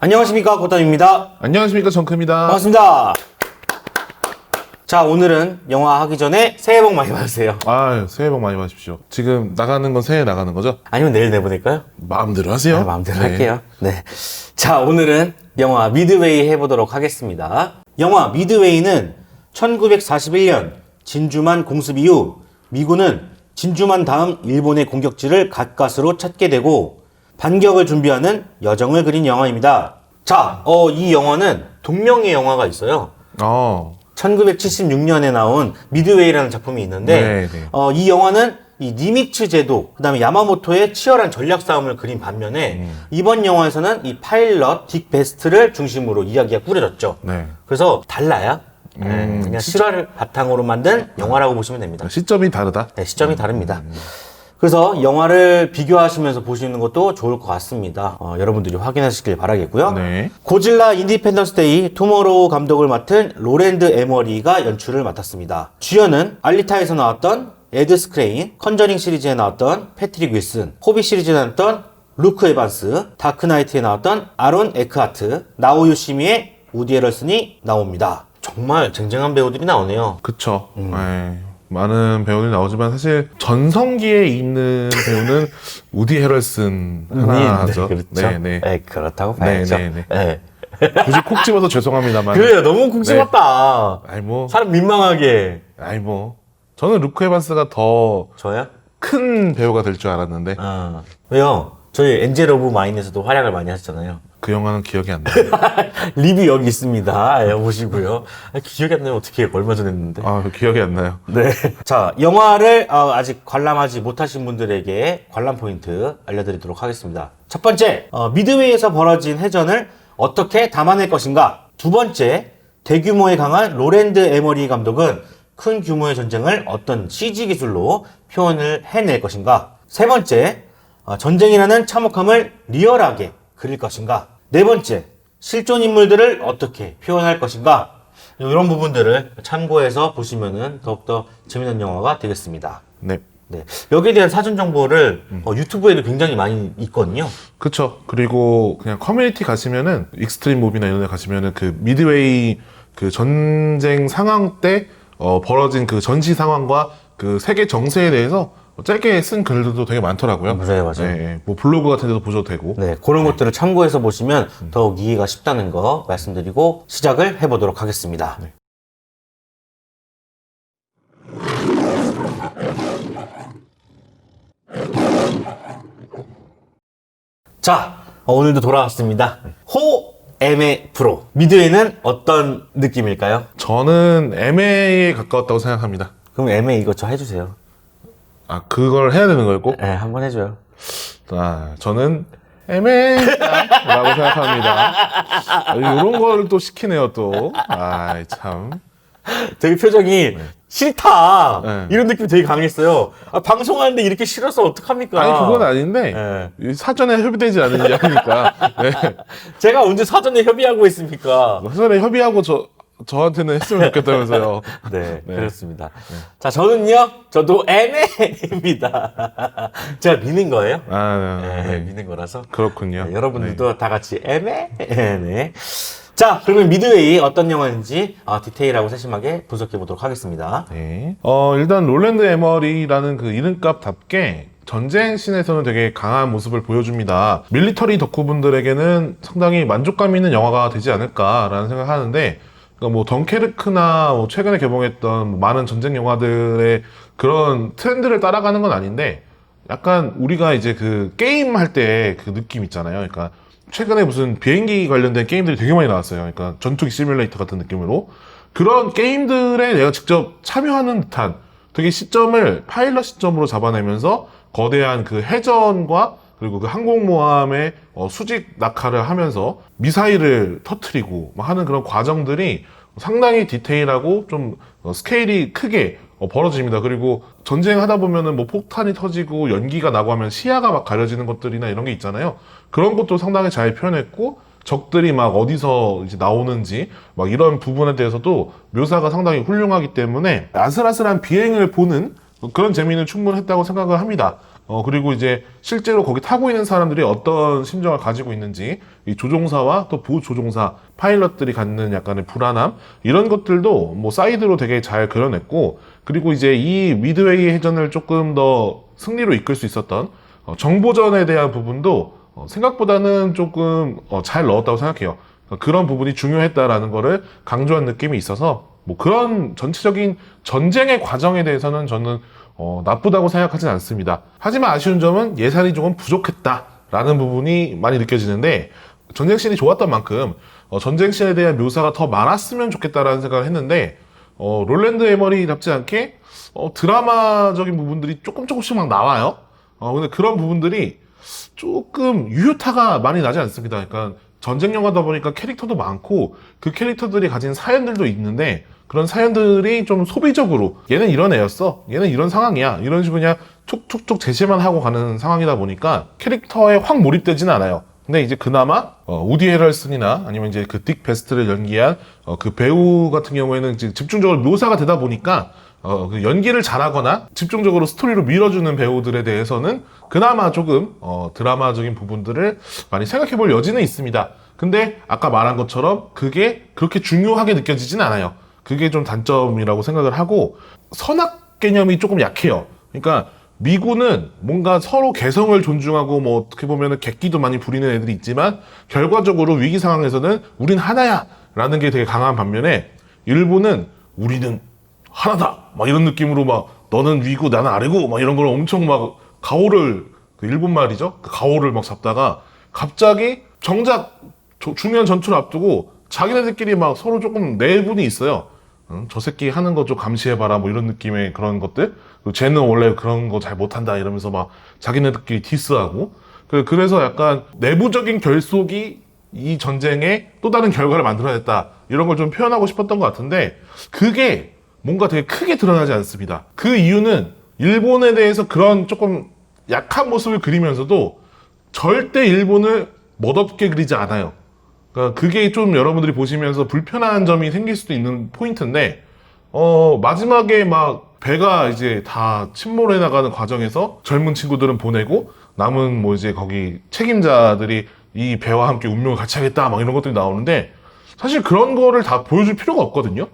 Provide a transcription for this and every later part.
안녕하십니까, 고담입니다. 안녕하십니까, 정크입니다. 반갑습니다. 자, 오늘은 영화 하기 전에 새해 복 많이 받으세요. 새해 복 많이 받으십시오. 지금 나가는 건 새해 나가는 거죠? 아니면 내일 내보낼까요? 마음대로 하세요. 네, 마음대로 할게요. 네. 자, 오늘은 영화 미드웨이 해보도록 하겠습니다. 영화 미드웨이는 1941년 진주만 공습 이후 미군은 진주만 다음 일본의 공격지를 가까스로 찾게 되고 반격을 준비하는 여정을 그린 영화입니다. 자, 이 영화는 동명의 영화가 있어요. 1976년에 나온 미드웨이라는 작품이 있는데 이 영화는 이 니미츠 제도, 그 다음에 야마모토의 치열한 전략 싸움을 그린 반면에 이번 영화에서는 이 파일럿 딕 베스트를 중심으로 이야기가 꾸려졌죠. 네. 그래서 달라요. 그냥 실화를 바탕으로 만든 영화라고 보시면 됩니다. 시점이 다르다? 네, 시점이 다릅니다. 그래서 영화를 비교하시면서 보시는 것도 좋을 것 같습니다. 여러분들이 확인하시길 바라겠고요. 네. 고질라 인디펜던스 데이 투모로우 감독을 맡은 로랜드 에머리가 연출을 맡았습니다. 주연은 알리타에서 나왔던 에드 스크레인, 컨저링 시리즈에 나왔던 패트릭 윌슨, 호빗 시리즈에 나왔던 루크 에반스, 다크나이트에 나왔던 아론 에크하트, 나오 요시미의 우디 에럴슨이 나옵니다. 정말 쟁쟁한 배우들이 나오네요. 그쵸. 많은 배우들이 나오지만 사실 전성기에 있는 배우는 우디 해럴슨 하나죠. 네, 그렇죠. 네. 네, 그렇다고 봐야죠. 네. 굳이 콕 집어서 죄송합니다만. 그래요, 너무 국 집었다. 사람 민망하게. 저는 루크 에반스가 더 저요? 큰 배우가 될 줄 알았는데. 왜요? 저희 엔젤 오브 마인에서도 활약을 많이 하셨잖아요. 그 영화는 기억이 안 나요. 리뷰 여기 있습니다. 보시고요. 기억이 안 나요. 어떻게 얼마 전에 했는데. 기억이 안 나요. 네. 자, 영화를 아직 관람하지 못하신 분들에게 관람 포인트 알려드리도록 하겠습니다. 첫 번째, 미드웨이에서 벌어진 해전을 어떻게 담아낼 것인가. 두 번째, 대규모에 강한 로랜드 에머리 감독은 큰 규모의 전쟁을 어떤 CG 기술로 표현을 해낼 것인가. 세 번째, 전쟁이라는 참혹함을 리얼하게 그릴 것인가. 네 번째, 실존 인물들을 어떻게 표현할 것인가. 이런 부분들을 참고해서 보시면 더욱더 재미있는 영화가 되겠습니다. 네. 여기에 대한 사전 정보를 유튜브에도 굉장히 많이 있거든요. 그쵸. 그리고 그냥 커뮤니티 가시면은 익스트림 무비나 이런 데 가시면은 그 미드웨이 그 전쟁 상황 때 벌어진 그 전시 상황과 그 세계 정세에 대해서 짧게 쓴 글들도 되게 많더라고요. 맞아요. 네, 뭐 블로그 같은 데도 보셔도 되고. 네, 그런 것들을 참고해서 보시면 더욱 이해가 쉽다는 거 말씀드리고 시작을 해보도록 하겠습니다. 네. 자, 오늘도 돌아왔습니다. 호애매 프로. 미드웨이는 어떤 느낌일까요? 저는 애매에 가까웠다고 생각합니다. 그럼 애매 이거 저 해주세요. 그걸 해야 되는 거예요, 꼭? 네, 한번 해줘요. 저는 애매라고 생각합니다. 이런 걸 또 시키네요, 또. 참. 되게 표정이 싫다. 네. 이런 느낌이 되게 강했어요. 방송하는데 이렇게 싫어서 어떡합니까? 그건 아닌데, 사전에 협의되지 않은 이야기니까. 네. 제가 언제 사전에 협의하고 있습니까? 사전에 협의하고 저한테는 했으면 좋겠다면서요. 네, 그렇습니다. 자, 저도 애매입니다. 제가 미는 거예요? 미는 거라서. 그렇군요. 여러분들도 다 같이 애매? 네. 자, 그러면 미드웨이 어떤 영화인지 디테일하고 세심하게 분석해 보도록 하겠습니다. 네. 일단 롤랜드 에머리라는 그 이름값답게 전쟁 씬에서는 되게 강한 모습을 보여줍니다. 밀리터리 덕후분들에게는 상당히 만족감 있는 영화가 되지 않을까라는 생각을 하는데, 그러니까 뭐 덩케르크나 뭐 최근에 개봉했던 많은 전쟁 영화들의 그런 트렌드를 따라가는 건 아닌데, 약간 우리가 이제 그 게임 할 때 그 느낌 있잖아요. 그러니까 최근에 무슨 비행기 관련된 게임들이 되게 많이 나왔어요. 그러니까 전투기 시뮬레이터 같은 느낌으로 그런 게임들에 내가 직접 참여하는 듯한 되게 시점을 파일럿 시점으로 잡아내면서 거대한 그 해전과 그리고 그 항공모함의 수직 낙하를 하면서 미사일을 터트리고 하는 그런 과정들이 상당히 디테일하고 좀 스케일이 크게 벌어집니다. 그리고 전쟁하다 보면은 뭐 폭탄이 터지고 연기가 나고 하면 시야가 막 가려지는 것들이나 이런 게 있잖아요. 그런 것도 상당히 잘 표현했고, 적들이 막 어디서 이제 나오는지 막 이런 부분에 대해서도 묘사가 상당히 훌륭하기 때문에 아슬아슬한 비행을 보는 그런 재미는 충분했다고 생각을 합니다. 그리고 이제 실제로 거기 타고 있는 사람들이 어떤 심정을 가지고 있는지, 이 조종사와 또 부조종사, 파일럿들이 갖는 약간의 불안함, 이런 것들도 뭐 사이드로 되게 잘 그려냈고, 그리고 이제 이 미드웨이 해전을 조금 더 승리로 이끌 수 있었던 정보전에 대한 부분도 생각보다는 조금 잘 넣었다고 생각해요. 그런 부분이 중요했다라는 거를 강조한 느낌이 있어서 뭐 그런 전체적인 전쟁의 과정에 대해서는 저는 나쁘다고 생각하진 않습니다. 하지만 아쉬운 점은 예산이 조금 부족했다라는 부분이 많이 느껴지는데, 전쟁씬이 좋았던 만큼 전쟁씬에 대한 묘사가 더 많았으면 좋겠다라는 생각을 했는데, 롤랜드 에머리답지 않게 드라마적인 부분들이 조금씩 막 나와요. 근데 그런 부분들이 조금 유효타가 많이 나지 않습니다. 그러니까 전쟁 영화다 보니까 캐릭터도 많고 그 캐릭터들이 가진 사연들도 있는데, 그런 사연들이 좀 소비적으로 얘는 이런 애였어, 얘는 이런 상황이야, 이런 식으로 그냥 툭툭툭 제시만 하고 가는 상황이다 보니까 캐릭터에 확 몰입되지는 않아요. 근데 이제 그나마 우디 헤럴슨이나 아니면 이제 그 딕 베스트를 연기한 그 배우 같은 경우에는 이제 집중적으로 묘사가 되다 보니까 그 연기를 잘하거나 집중적으로 스토리로 밀어주는 배우들에 대해서는 그나마 조금 드라마적인 부분들을 많이 생각해 볼 여지는 있습니다. 근데 아까 말한 것처럼 그게 그렇게 중요하게 느껴지진 않아요. 그게 좀 단점이라고 생각을 하고, 선악 개념이 조금 약해요. 그러니까 미군은 뭔가 서로 개성을 존중하고 뭐 어떻게 보면은 객기도 많이 부리는 애들이 있지만, 결과적으로 위기 상황에서는 우린 하나야 라는 게 되게 강한 반면에, 일본은 우리는 하나다 막 이런 느낌으로 막 너는 위고 나는 아래고 막 이런 걸 엄청 막 가오를, 그 일본 말이죠, 그 가오를 막 잡다가 갑자기 정작 중요한 전투를 앞두고 자기네들끼리 막 서로 조금 내분이 있어요. 저 새끼 하는 거 좀 감시해봐라 뭐 이런 느낌의 그런 것들. 그리고 쟤는 원래 그런 거 잘 못한다 이러면서 막 자기네들끼리 디스하고, 그래서 약간 내부적인 결속이 이 전쟁에 또 다른 결과를 만들어냈다, 이런 걸 좀 표현하고 싶었던 것 같은데, 그게 뭔가 되게 크게 드러나지 않습니다. 그 이유는 일본에 대해서 그런 조금 약한 모습을 그리면서도 절대 일본을 멋없게 그리지 않아요. 그러니까 그게 좀 여러분들이 보시면서 불편한 점이 생길 수도 있는 포인트인데, 마지막에 막 배가 이제 다 침몰해 나가는 과정에서 젊은 친구들은 보내고 남은 뭐 이제 거기 책임자들이 이 배와 함께 운명을 같이 하겠다 막 이런 것들이 나오는데, 사실 그런 거를 다 보여줄 필요가 없거든요.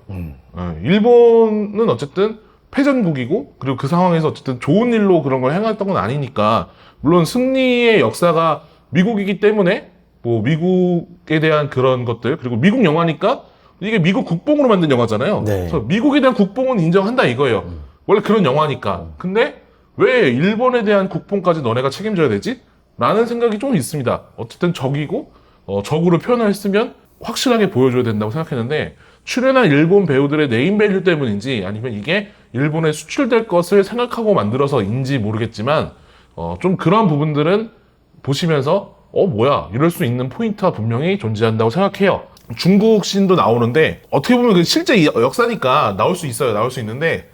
일본은 어쨌든 패전국이고, 그리고 그 상황에서 어쨌든 좋은 일로 그런 걸 행했던 건 아니니까, 물론 승리의 역사가 미국이기 때문에 뭐 미국에 대한 그런 것들, 그리고 미국 영화니까 이게 미국 국뽕으로 만든 영화잖아요. 네. 그래서 미국에 대한 국뽕은 인정한다 이거예요. 원래 그런 영화니까. 근데 왜 일본에 대한 국뽕까지 너네가 책임져야 되지? 라는 생각이 좀 있습니다. 어쨌든 적이고 적으로 표현을 했으면 확실하게 보여줘야 된다고 생각했는데, 출연한 일본 배우들의 네임밸류 때문인지 아니면 이게 일본에 수출될 것을 생각하고 만들어서인지 모르겠지만, 좀 그런 부분들은 보시면서 뭐야 이럴 수 있는 포인트가 분명히 존재한다고 생각해요. 중국 씬도 나오는데, 어떻게 보면 그 실제 역사니까 나올 수 있어요. 나올 수 있는데,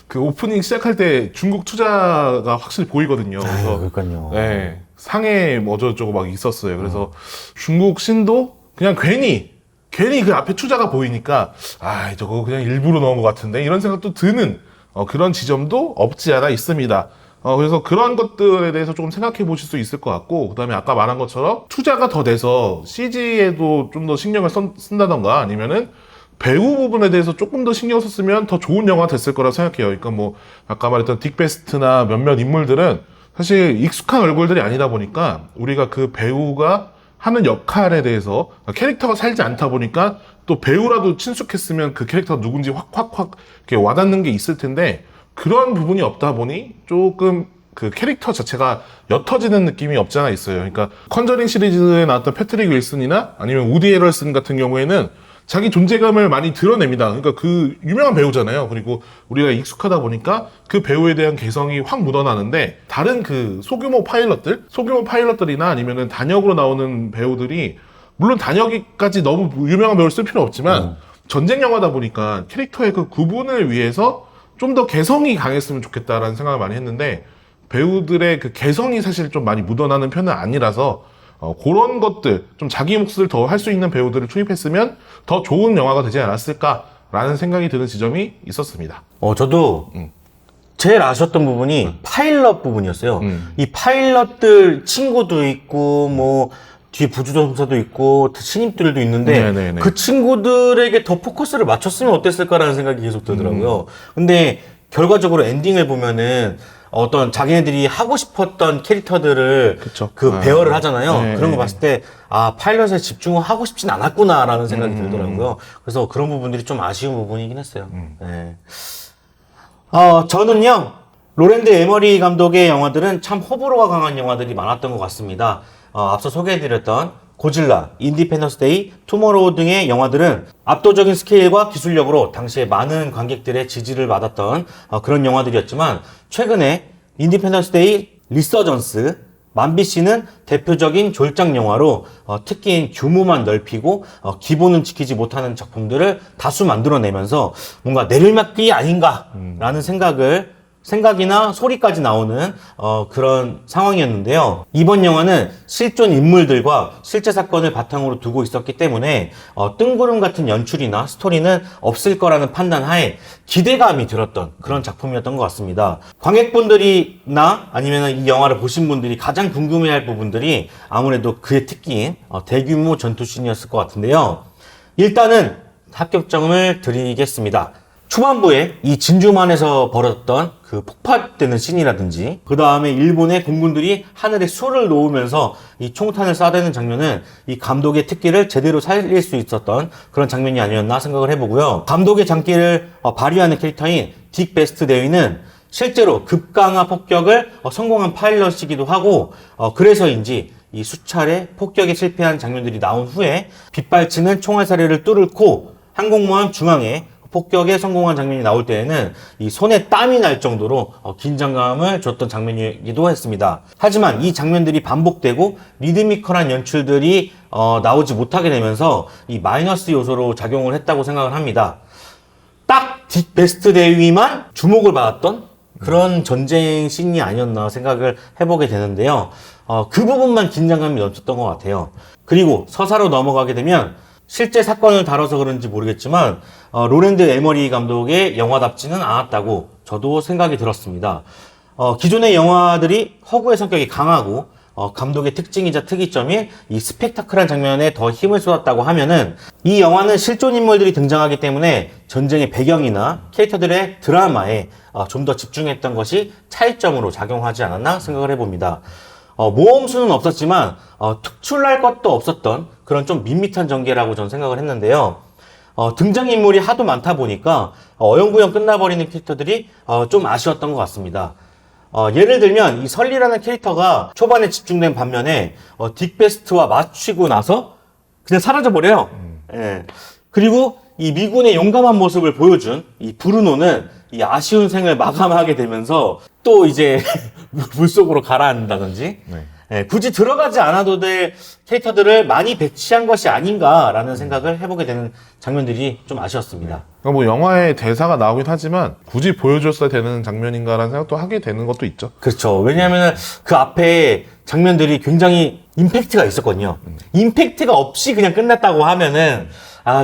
그 오프닝 시작할 때 중국 투자가 확실히 보이거든요. 그래서 그러니까요. 네, 상해 뭐 어쩌고저쩌고 막 있었어요. 그래서 중국 씬도 그냥 괜히 그 앞에 투자가 보이니까 저거 그냥 일부러 넣은 것 같은데 이런 생각도 드는 그런 지점도 없지 않아 있습니다. 그래서 그런 것들에 대해서 조금 생각해 보실 수 있을 것 같고, 그 다음에 아까 말한 것처럼 투자가 더 돼서 CG에도 좀 더 신경을 쓴다던가, 아니면은 배우 부분에 대해서 조금 더 신경 썼으면 더 좋은 영화 됐을 거라고 생각해요. 그러니까 뭐 아까 말했던 딕 베스트나 몇몇 인물들은 사실 익숙한 얼굴들이 아니다 보니까, 우리가 그 배우가 하는 역할에 대해서 캐릭터가 살지 않다 보니까, 또 배우라도 친숙했으면 그 캐릭터가 누군지 확 이렇게 와닿는 게 있을 텐데, 그런 부분이 없다 보니 조금 그 캐릭터 자체가 옅어지는 느낌이 없지 않아 있어요. 그러니까 컨저링 시리즈에 나왔던 패트릭 윌슨이나 아니면 우디 헤럴슨 같은 경우에는 자기 존재감을 많이 드러냅니다. 그러니까 그 유명한 배우잖아요. 그리고 우리가 익숙하다 보니까 그 배우에 대한 개성이 확 묻어나는데, 다른 그 소규모 파일럿들이나 아니면은 단역으로 나오는 배우들이, 물론 단역까지 너무 유명한 배우를 쓸 필요는 없지만 전쟁 영화다 보니까 캐릭터의 그 구분을 위해서 좀 더 개성이 강했으면 좋겠다라는 생각을 많이 했는데, 배우들의 그 개성이 사실 좀 많이 묻어나는 편은 아니라서, 그런 것들, 좀 자기 몫을 더 할 수 있는 배우들을 투입했으면 더 좋은 영화가 되지 않았을까라는 생각이 드는 지점이 있었습니다. 저도 제일 아쉬웠던 부분이 파일럿 부분이었어요. 음. 이 파일럿들 친구도 있고 뭐 뒤에 부주전사도 있고 신입들도 있는데 네네네. 그 친구들에게 더 포커스를 맞췄으면 어땠을까라는 생각이 계속 들더라고요. 근데 결과적으로 엔딩을 보면은 어떤 자기네들이 하고 싶었던 캐릭터들을 그쵸. 그 배열을 하잖아요. 네, 그런 거 네, 봤을 때 아 파일럿에 집중을 하고 싶진 않았구나라는 생각이 들더라고요. 그래서 그런 부분들이 좀 아쉬운 부분이긴 했어요. 네. 저는요, 로랜드 에머리 감독의 영화들은 참 호불호가 강한 영화들이 많았던 것 같습니다. 앞서 소개해드렸던 고질라, 인디펜던스 데이, 투모로우 등의 영화들은 압도적인 스케일과 기술력으로 당시에 많은 관객들의 지지를 받았던 그런 영화들이었지만 최근에 인디펜던스 데이, 리서전스, 만비씨는 대표적인 졸작 영화로 특기인 규모만 넓히고 기본은 지키지 못하는 작품들을 다수 만들어내면서 뭔가 내리막길이 아닌가라는 생각이나 소리까지 나오는 그런 상황이었는데요. 이번 영화는 실존 인물들과 실제 사건을 바탕으로 두고 있었기 때문에 뜬구름 같은 연출이나 스토리는 없을 거라는 판단 하에 기대감이 들었던 그런 작품이었던 것 같습니다. 관객분들이나 아니면 이 영화를 보신 분들이 가장 궁금해할 부분들이 아무래도 그의 특기인 대규모 전투씬이었을 것 같은데요. 일단은 합격점을 드리겠습니다. 초반부에 이 진주만에서 벌어졌던 그 폭파되는 씬이라든지 그 다음에 일본의 공군들이 하늘에 수를 놓으면서 이 총탄을 쏴대는 장면은 이 감독의 특기를 제대로 살릴 수 있었던 그런 장면이 아니었나 생각을 해보고요. 감독의 장기를 발휘하는 캐릭터인 딕 베스트 대위는 실제로 급강화 폭격을 성공한 파일럿이기도 하고 그래서인지 이 수차례 폭격에 실패한 장면들이 나온 후에 빗발치는 총알사리를 뚫고 항공모함 중앙에 폭격에 성공한 장면이 나올 때에는 이 손에 땀이 날 정도로 긴장감을 줬던 장면이기도 했습니다. 하지만 이 장면들이 반복되고 리드미컬한 연출들이 나오지 못하게 되면서 이 마이너스 요소로 작용을 했다고 생각을 합니다. 딱 딕 베스트 대위만 주목을 받았던 그런 전쟁 씬이 아니었나 생각을 해보게 되는데요. 그 부분만 긴장감이 넘쳤던 것 같아요. 그리고 서사로 넘어가게 되면 실제 사건을 다뤄서 그런지 모르겠지만 로랜드 에머리 감독의 영화답지는 않았다고 저도 생각이 들었습니다. 기존의 영화들이 허구의 성격이 강하고 감독의 특징이자 특이점인 이 스펙타클한 장면에 더 힘을 쏟았다고 하면은 이 영화는 실존 인물들이 등장하기 때문에 전쟁의 배경이나 캐릭터들의 드라마에 좀 더 집중했던 것이 차이점으로 작용하지 않았나 생각을 해봅니다. 모험수는 없었지만 특출날 것도 없었던 그런 좀 밋밋한 전개라고 저는 생각을 했는데요. 등장인물이 하도 많다 보니까 어영부영 끝나버리는 캐릭터들이 좀 아쉬웠던 것 같습니다. 예를 들면 이 설리라는 캐릭터가 초반에 집중된 반면에 딕 베스트와 맞추고 나서 그냥 사라져버려요. 예. 그리고 이 미군의 용감한 모습을 보여준 이 브루노는 이 아쉬운 생을 마감하게 되면서 또 이제 물속으로 가라앉는다든지 네. 예, 굳이 들어가지 않아도 될 캐릭터들을 많이 배치한 것이 아닌가라는 생각을 해보게 되는 장면들이 좀 아쉬웠습니다. 그러니까 뭐 영화에 대사가 나오긴 하지만 굳이 보여줬어야 되는 장면인가라는 생각도 하게 되는 것도 있죠. 그렇죠. 왜냐하면 그 앞에 장면들이 굉장히 임팩트가 있었거든요. 임팩트가 없이 그냥 끝났다고 하면은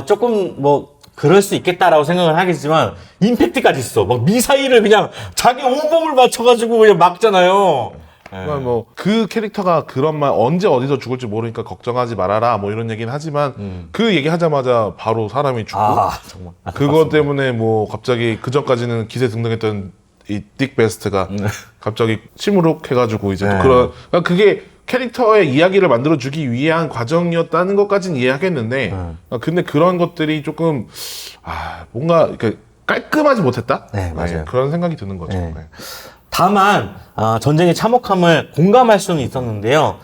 조금 뭐 그럴 수 있겠다라고 생각을 하겠지만 임팩트까지 있어. 막 미사일을 그냥 자기 오봉을 맞춰가지고 그냥 막잖아요. 그러니까 뭐 그 캐릭터가 그런 말 언제 어디서 죽을지 모르니까 걱정하지 말아라 뭐 이런 얘기는 하지만 그 얘기 하자마자 바로 사람이 죽고 정말. 그것 때문에 뭐 갑자기 그 전까지는 기세 등등했던 이 딕 베스트가 갑자기 시무룩해가지고 이제 또 그런 그러니까 그게 캐릭터의 이야기를 만들어주기 위한 과정이었다는 것까지는 이해하겠는데 근데 그런 것들이 조금 뭔가 이렇게 깔끔하지 못했다? 네, 맞아요. 그런 생각이 드는 거죠. 네. 다만 전쟁의 참혹함을 공감할 수는 있었는데요.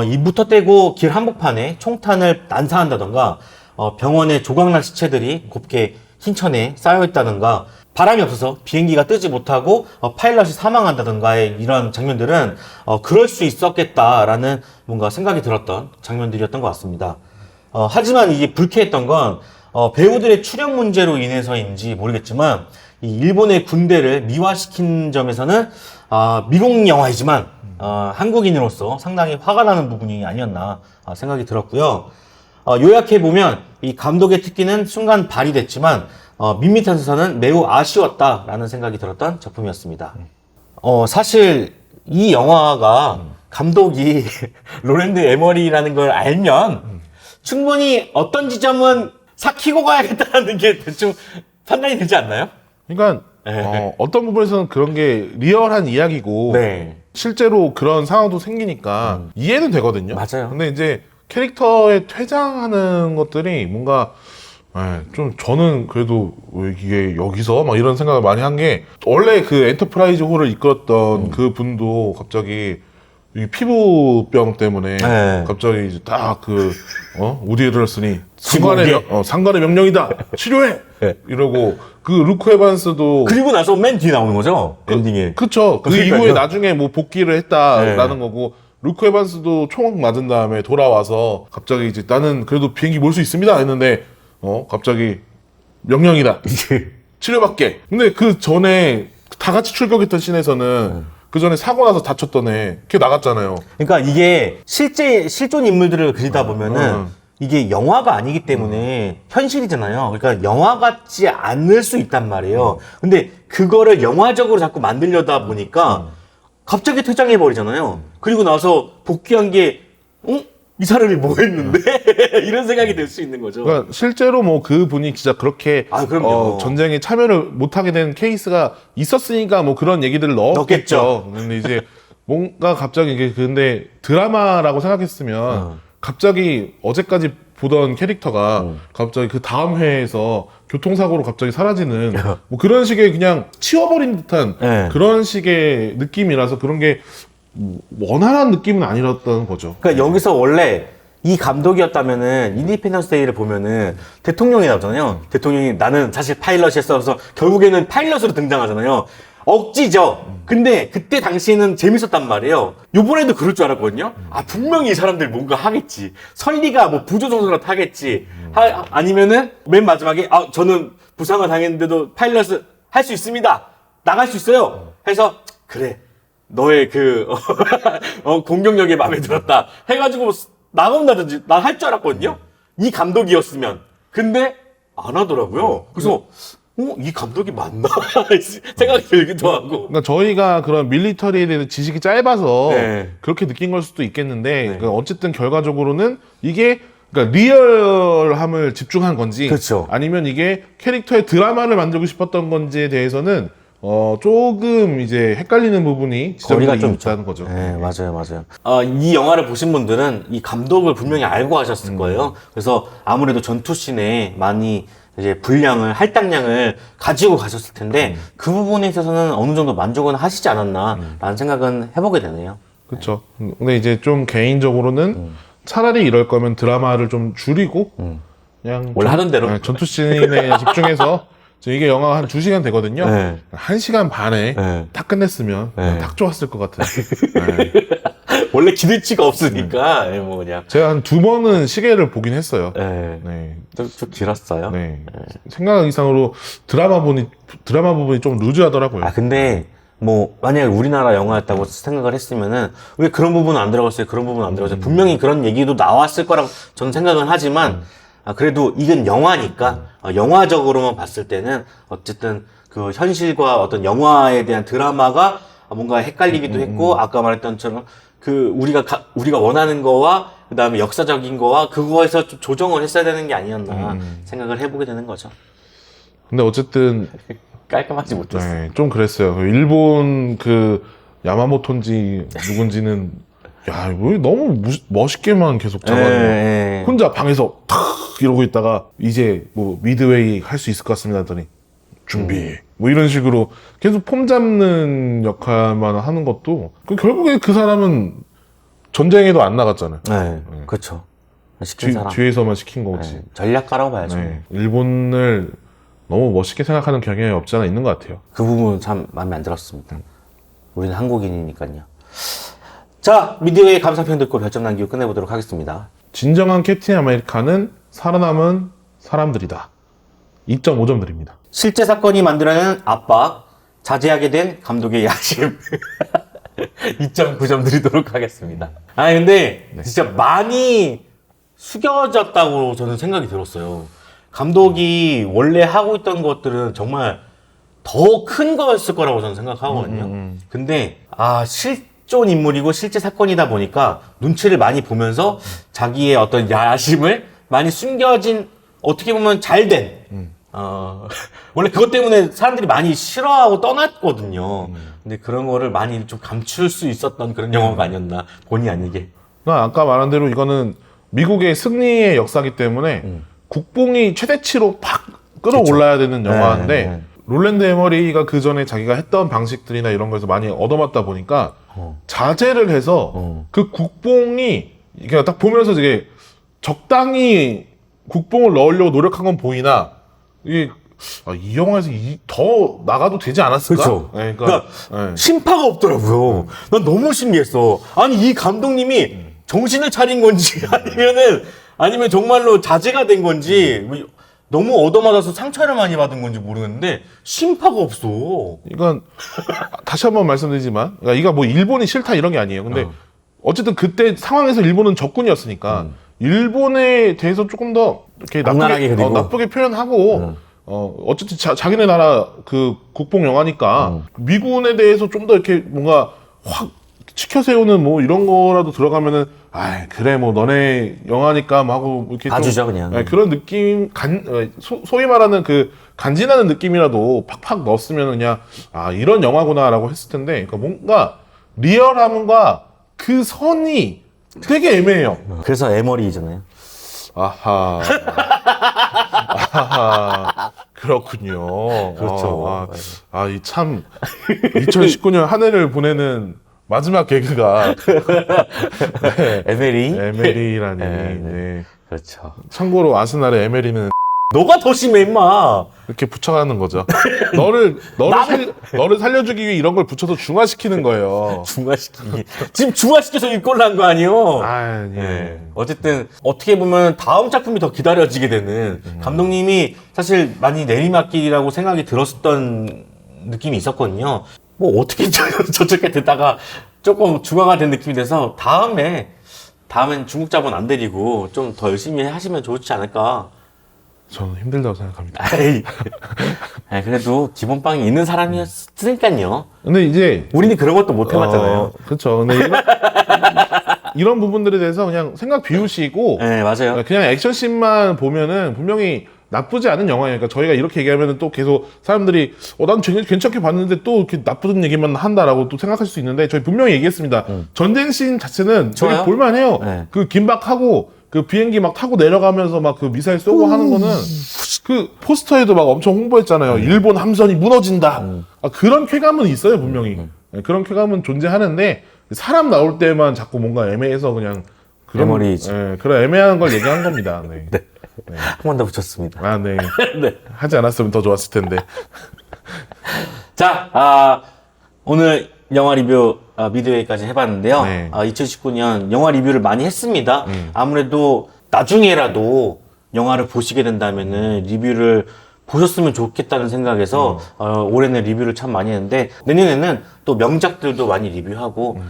이 무턱대고 길 한복판에 총탄을 난사한다던가 병원에 조각난 시체들이 곱게 흰천에 쌓여있다던가 바람이 없어서 비행기가 뜨지 못하고 파일럿이 사망한다던가의 이런 장면들은 그럴 수 있었겠다라는 뭔가 생각이 들었던 장면들이었던 것 같습니다. 하지만 이게 불쾌했던 건 배우들의 출연 문제로 인해서인지 모르겠지만 이 일본의 군대를 미화시킨 점에서는 미국 영화이지만 한국인으로서 상당히 화가 나는 부분이 아니었나 생각이 들었고요. 요약해보면 이 감독의 특기는 순간 발휘됐지만 밋밋한 수사는 매우 아쉬웠다라는 생각이 들었던 작품이었습니다. 사실 이 영화가 감독이 로랜드 에머리라는 걸 알면 충분히 어떤 지점은 삭히고 가야겠다는 게 대충 판단이 되지 않나요? 그러니까 어떤 부분에서는 그런 게 리얼한 이야기고 네. 실제로 그런 상황도 생기니까 이해는 되거든요. 맞아요. 근데 이제 캐릭터에 퇴장하는 것들이 뭔가 좀 저는 그래도 왜 이게 여기서 막 이런 생각을 많이 한 게 원래 그 엔터프라이즈 홀을 이끌었던 그 분도 갑자기 이 피부병 때문에 네. 갑자기 이제 딱 우디 에럴슨이 지구에. 상관의 명령이다 치료해 네. 이러고 그 루크 에반스도 그리고 나서 맨 뒤에 나오는 거죠? 엔딩에. 그쵸. 그 그러니까요. 이후에 나중에 뭐 복귀를 했다라는 거고, 루크 에반스도 총 맞은 다음에 돌아와서 갑자기 이제 나는 그래도 비행기 몰 수 있습니다 했는데, 갑자기 명령이다. 치료받게. 근데 그 전에 다 같이 출격했던 씬에서는 그 전에 사고 나서 다쳤던 애, 걔 나갔잖아요. 그러니까 이게 실존 인물들을 그리다 보면은 이게 영화가 아니기 때문에 현실이잖아요. 그러니까 영화 같지 않을 수 있단 말이에요. 근데 그거를 영화적으로 자꾸 만들려다 보니까 갑자기 퇴장해버리잖아요. 그리고 나서 복귀한 게, 이 사람이 뭐 했는데? 이런 생각이 들 수 있는 거죠. 그러니까 실제로 뭐 그 분이 진짜 그렇게 그럼요. 전쟁에 참여를 못하게 된 케이스가 있었으니까 뭐 그런 얘기들을 넣었겠죠. 근데 이제 뭔가 갑자기 이게 근데 드라마라고 생각했으면 갑자기 어제까지 보던 캐릭터가 갑자기 그 다음 회에서 교통사고로 갑자기 사라지는 뭐 그런 식의 그냥 치워버린 듯한 네. 그런 식의 느낌이라서 그런 게 원활한 느낌은 아니었던 거죠. 그러니까 여기서 원래 이 감독이었다면은 인디펜던스 데이를 보면은 대통령이 나오잖아요. 대통령이 나는 사실 파일럿이었어. 그래서 결국에는 파일럿으로 등장하잖아요. 억지죠. 근데 그때 당시에는 재밌었단 말이에요. 요번에도 그럴 줄 알았거든요. 분명히 이 사람들 뭔가 하겠지. 설리가 뭐 부조종사라도 하겠지. 아니면은 맨 마지막에 저는 부상을 당했는데도 파일럿을 할 수 있습니다. 나갈 수 있어요. 해서 그래. 너의 공격력이 마음에 들었다. 해가지고 나간다든지 난 할 줄 알았거든요. 이 감독이었으면. 근데 안 하더라고요. 그래서 이 감독이 맞나? 생각이 들기도 하고. 그러니까 저희가 그런 밀리터리에 대해서 지식이 짧아서 네. 그렇게 느낀 걸 수도 있겠는데 그러니까 어쨌든 결과적으로는 이게 그러니까 리얼함을 집중한 건지 그렇죠. 아니면 이게 캐릭터의 드라마를 만들고 싶었던 건지에 대해서는 조금 이제 헷갈리는 부분이 거리가 지점이 좀 있다는 거죠. 네, 맞아요. 이 영화를 보신 분들은 이 감독을 분명히 알고 하셨을 거예요. 그래서 아무래도 전투씬에 많이 이제 할당량을 가지고 가셨을 텐데 그 부분에 있어서는 어느 정도 만족은 하시지 않았나라는 생각은 해보게 되네요. 그렇죠. 근데 이제 좀 개인적으로는 차라리 이럴 거면 드라마를 좀 줄이고 그냥 원래 하던 대로? 전투씬에 집중해서 이게 영화가 한 2시간 되거든요. 네. 1시간 반에 네. 딱 끝냈으면 네. 딱 좋았을 것 같아요. 네. 원래 기대치가 없으니까 뭐 그냥. 제가 한 2번은 시계를 보긴 했어요. 네. 네. 좀 길었어요. 네. 생각 이상으로 드라마 부분이 좀 루즈하더라고요. 근데 뭐 만약에 우리나라 영화였다고 생각을 했으면은 왜 그런 부분은 안 들어갔어요? 그런 부분은 안 들어갔어요? 분명히 그런 얘기도 나왔을 거라고 저는 생각은 하지만 그래도 이건 영화니까 영화적으로만 봤을 때는 어쨌든 그 현실과 어떤 영화에 대한 드라마가 뭔가 헷갈리기도 했고 아까 말했던처럼 그 우리가 원하는 거와 그다음에 역사적인 거와 그거에서 좀 조정을 했어야 되는 게 아니었나 생각을 해보게 되는 거죠. 근데 어쨌든 깔끔하지 못했어. 네, 좀 그랬어요. 일본 그 야마모토인지 누군지는 야, 이거 너무 멋있게만 계속 잡아내요. 혼자 방에서 탁 이러고 있다가 이제 뭐 미드웨이 할 수 있을 것 같습니다 하더니 준비 뭐 이런 식으로 계속 폼 잡는 역할만 하는 것도 결국에 그 사람은 전쟁에도 안 나갔잖아요. 네, 그렇죠. 시킨 사람. 뒤에서만 시킨 거지. 네, 전략가라고 봐야죠. 네, 일본을 너무 멋있게 생각하는 경향이 없지 않아 있는 것 같아요. 그 부분은 참 마음에 안 들었습니다. 우리는 한국인이니까요. 자, 미디어의 감상평 듣고 별점 남기고 끝내보도록 하겠습니다. 진정한 캡틴 아메리카는 살아남은 사람들이다. 2.5점 드립니다. 실제 사건이 만들어내는 압박, 자제하게 된 감독의 야심. 2.9점 드리도록 하겠습니다. 근데 진짜 많이 숙여졌다고 저는 생각이 들었어요. 감독이 원래 하고 있던 것들은 정말 더 큰 거였을 거라고 저는 생각하거든요. 근데 실존 인물이고 실제 사건이다 보니까 눈치를 많이 보면서 자기의 어떤 야심을 많이 숨겨진, 어떻게 보면 잘된, 원래 그것 때문에 사람들이 많이 싫어하고 떠났거든요. 근데 그런 거를 많이 좀 감출 수 있었던 그런 영화가 아니었나, 본의 아니게. 아까 말한 대로 이거는 미국의 승리의 역사이기 때문에 국뽕이 최대치로 팍 끌어올라야 되는 영화인데 네. 롤랜드 에머리가 그 전에 자기가 했던 방식들이나 이런 거에서 많이 얻어맞다 보니까 자제를 해서 그 국뽕이 그냥 딱 보면서 되게 적당히 국뽕을 넣으려고 노력한 건 보이나 이게 이 영화에서 더 나가도 되지 않았을까? 그렇죠. 네, 그러니까 심파가 없더라고요. 난 너무 신기했어. 아니 이 감독님이 정신을 차린 건지 아니면 정말로 자제가 된 건지 너무 얻어맞아서 상처를 많이 받은 건지 모르겠는데 심파가 없어. 이건 다시 한번 말씀드리지만 그러니까 이거 뭐 일본이 싫다 이런 게 아니에요. 근데 어쨌든 그때 상황에서 일본은 적군이었으니까 일본에 대해서 조금 더 이렇게 악랄하게 그리고. 나쁘게 표현하고 어쨌든 자기네 나라 그 국뽕 영화니까 미군에 대해서 좀 더 이렇게 뭔가 확 치켜 세우는 뭐 이런 거라도 들어가면은 그래 뭐 너네 영화니까 뭐 하고 이렇게 봐주죠, 그냥. 그런 느낌 소위 말하는 그 간지나는 느낌이라도 팍팍 넣었으면 그냥 이런 영화구나라고 했을 텐데 그러니까 뭔가 리얼함과 그 선이 되게 애매해요. 그래서 에머리잖아요. 아하. 그렇군요. 그렇죠. 이 참 2019년 한 해를 보내는 마지막 개그가 에메리라니. 네. 그렇죠. 참고로 아스날의 에메리는 너가 더 심해 임마. 이렇게 붙여가는 거죠. 너를 살려주기 위해 이런 걸 붙여서 중화시키는 거예요. 중화시키기. 지금 중화시켜서 이 꼴 난 거 아니에요? 예. 어쨌든 어떻게 보면 다음 작품이 더 기다려지게 되는 감독님이 사실 많이 내리막길이라고 생각이 들었던 느낌이 있었거든요. 뭐 어떻게 저쪽에 됐다가 조금 중화가 된 느낌이 돼서 다음엔 중국 자본 안 데리고 좀 더 열심히 하시면 좋지 않을까. 저는 힘들다고 생각합니다. 그래도 기본빵이 있는 사람이었으니까요. 근데 이제 우리는 그런 것도 못 해봤잖아요. 그렇죠. 근데 이런 부분들에 대해서 그냥 생각 비우시고 네, 맞아요. 그냥 액션씬만 보면은 분명히 나쁘지 않은 영화예요. 그러니까 저희가 이렇게 얘기하면은 또 계속 사람들이 난 괜찮게 봤는데 또 이렇게 나쁜 얘기만 한다라고 또 생각할 수 있는데 저희 분명히 얘기했습니다. 전쟁씬 자체는 되게 좋아요. 볼만해요. 네. 그 긴박하고 그 비행기 막 타고 내려가면서 막 그 미사일 쏘고 하는 거는 그 포스터에도 막 엄청 홍보했잖아요. 일본 함선이 무너진다. 그런 쾌감은 있어요, 분명히. 네, 그런 쾌감은 존재하는데 사람 나올 때만 자꾸 뭔가 애매해서 그냥 메모리지. 그런 애매한 걸 얘기한 겁니다. 네. 한 번 더 붙였습니다. 네. 네. 하지 않았으면 더 좋았을 텐데. 자, 오늘 영화 리뷰 미드웨이까지 해봤는데요. 네. 2019년 영화 리뷰를 많이 했습니다. 아무래도 나중에라도 영화를 보시게 된다면은 리뷰를 보셨으면 좋겠다는 생각에서 올해는 리뷰를 참 많이 했는데 내년에는 또 명작들도 많이 리뷰하고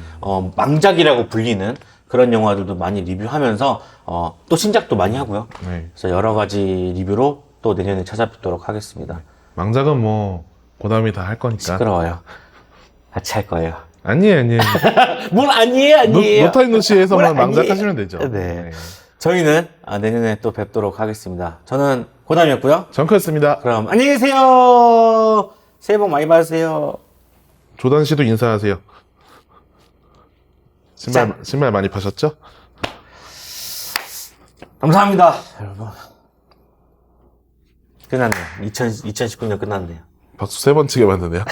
망작이라고 불리는 그런 영화들도 많이 리뷰하면서 또 신작도 많이 하고요. 네. 그래서 여러 가지 리뷰로 또 내년에 찾아뵙도록 하겠습니다. 망작은 뭐 고담이 다 할 거니까. 시끄러워요. 같이 할 거예요. 아니에요. 뭘 아니에요. 노타임노시에서만 뭘 망작 아니에요. 하시면 되죠. 네. 저희는 내년에 또 뵙도록 하겠습니다. 저는 고담이었고요. 정크였습니다. 그럼 안녕히 계세요. 새해 복 많이 받으세요. 조단 씨도 인사하세요. 신발 많이 파셨죠? 감사합니다, 여러분. 끝났네요. 2019년 끝났네요. 박수 3번 치게 만드네요.